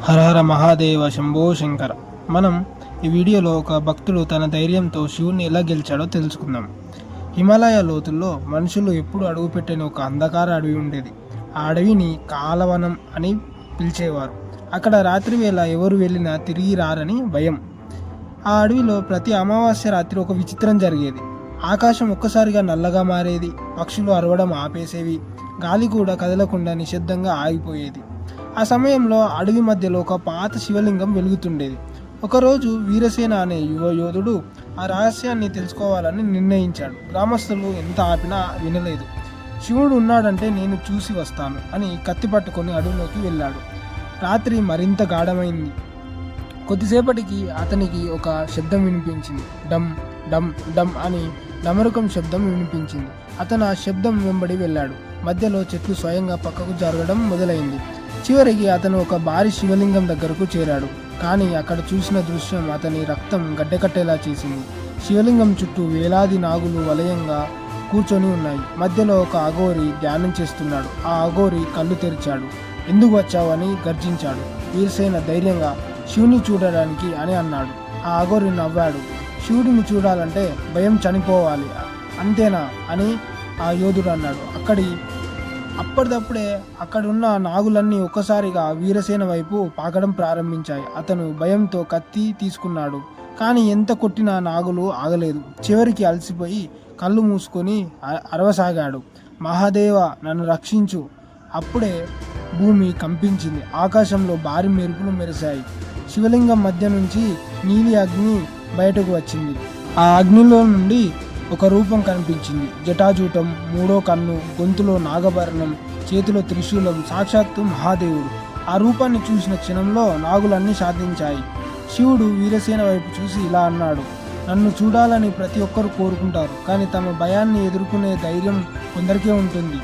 హర హర మహాదేవ శంభో శంకర. మనం ఈ వీడియోలో ఒక భక్తుడు తన ధైర్యంతో శివుని ఎలా గెలిచాడో తెలుసుకుందాం. హిమాలయ లోతుల్లో మనుషులు ఎప్పుడు అడుగుపెట్టని ఒక అంధకార అడవి ఉండేది. ఆ అడవిని కాలవనం అని పిలిచేవారు. అక్కడ రాత్రి వేళ ఎవరు వెళ్ళినా తిరిగి రారని భయం. ఆ అడవిలో ప్రతి అమావాస్య రాత్రి ఒక విచిత్రం జరిగేది. ఆకాశం ఒక్కసారిగా నల్లగా మారేది, పక్షులు అరవడం ఆపేసేవి, గాలి కూడా కదలకుండా నిశ్శబ్దంగా ఆగిపోయేది. ఆ సమయంలో అడవి మధ్యలో ఒక పాత శివలింగం వెలుగుతుండేది. ఒకరోజు వీరసేన అనే యువ యోధుడు ఆ రహస్యాన్ని తెలుసుకోవాలని నిర్ణయించాడు. గ్రామస్తులు ఎంత ఆపినా వినలేదు. శివుడు ఉన్నాడంటే నేను చూసి వస్తాను అని కత్తి పట్టుకొని అడవిలోకి వెళ్ళాడు. రాత్రి మరింత గాఢమైంది. కొద్దిసేపటికి అతనికి ఒక శబ్దం వినిపించింది. డమ్ డమ్ డమ్ అని డమరుకం శబ్దం వినిపించింది. అతను ఆ శబ్దం వెంబడి వెళ్ళాడు. మధ్యలో చెట్లు స్వయంగా పక్కకు జరగడం మొదలైంది. చివరికి అతను ఒక భారీ శివలింగం దగ్గరకు చేరాడు. కానీ అక్కడ చూసిన దృశ్యం అతని రక్తం గడ్డకట్టేలా చేసింది. శివలింగం చుట్టూ వేలాది నాగులు వలయంగా కూర్చొని ఉన్నాయి. మధ్యలో ఒక అఘోరి ధ్యానం చేస్తున్నాడు. ఆ అఘోరి కళ్ళు తెరిచాడు. ఎందుకు వచ్చావు అని గర్జించాడు. వీరసేన ధైర్యంగా శివుని చూడడానికి అని అన్నాడు. ఆ అఘోరి నవ్వాడు. శివుడిని చూడాలంటే భయం చనిపోవాలి అంతేనా అని ఆ యోధుడు అన్నాడు. అప్పటిదప్పుడే అక్కడున్న నాగులన్నీ ఒక్కసారిగా వీరసేన వైపు పాకడం ప్రారంభించాయి. అతను భయంతో కత్తి తీసుకున్నాడు. కానీ ఎంత కొట్టినా నాగులు ఆగలేదు. చివరికి అలసిపోయి కళ్ళు మూసుకొని అరవసాగాడు. మహాదేవ, నన్ను రక్షించు. అప్పుడే భూమి కంపించింది. ఆకాశంలో భారీ మెరుపులు మెరిశాయి. శివలింగం మధ్య నుంచి నీలి అగ్ని బయటకు వచ్చింది. ఆ అగ్నిలో నుండి ఒక రూపం కనిపించింది. జటాజూటం, మూడో కన్ను, గొంతులో నాగభరణం, చేతిలో త్రిశూలం, సాక్షాత్తు మహాదేవుడు. ఆ రూపాన్ని చూసిన క్షణంలో నాగులన్నీ శాంతించాయి. శివుడు వీరసేన వైపు చూసి ఇలా అన్నాడు. నన్ను చూడాలని ప్రతి ఒక్కరు కోరుకుంటారు, కానీ తమ భయాన్ని ఎదుర్కొనే ధైర్యం కొందరికే ఉంటుంది.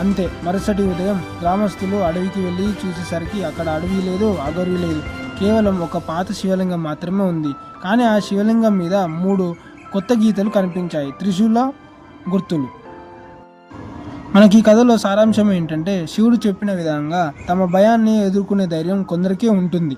అంతే. మరుసటి ఉదయం గ్రామస్తులు అడవికి వెళ్ళి చూసేసరికి అక్కడ అడవి లేదు, అగరి లేదు. కేవలం ఒక పాత శివలింగం మాత్రమే ఉంది. కానీ ఆ శివలింగం మీద 3 కొత్త గీతలు కనిపించాయి, త్రిశూల గుర్తులు. మనకి ఈ కథలో సారాంశం ఏంటంటే, శివుడు చెప్పిన విధంగా తమ భయాన్ని ఎదుర్కొనే ధైర్యం కొందరికే ఉంటుంది.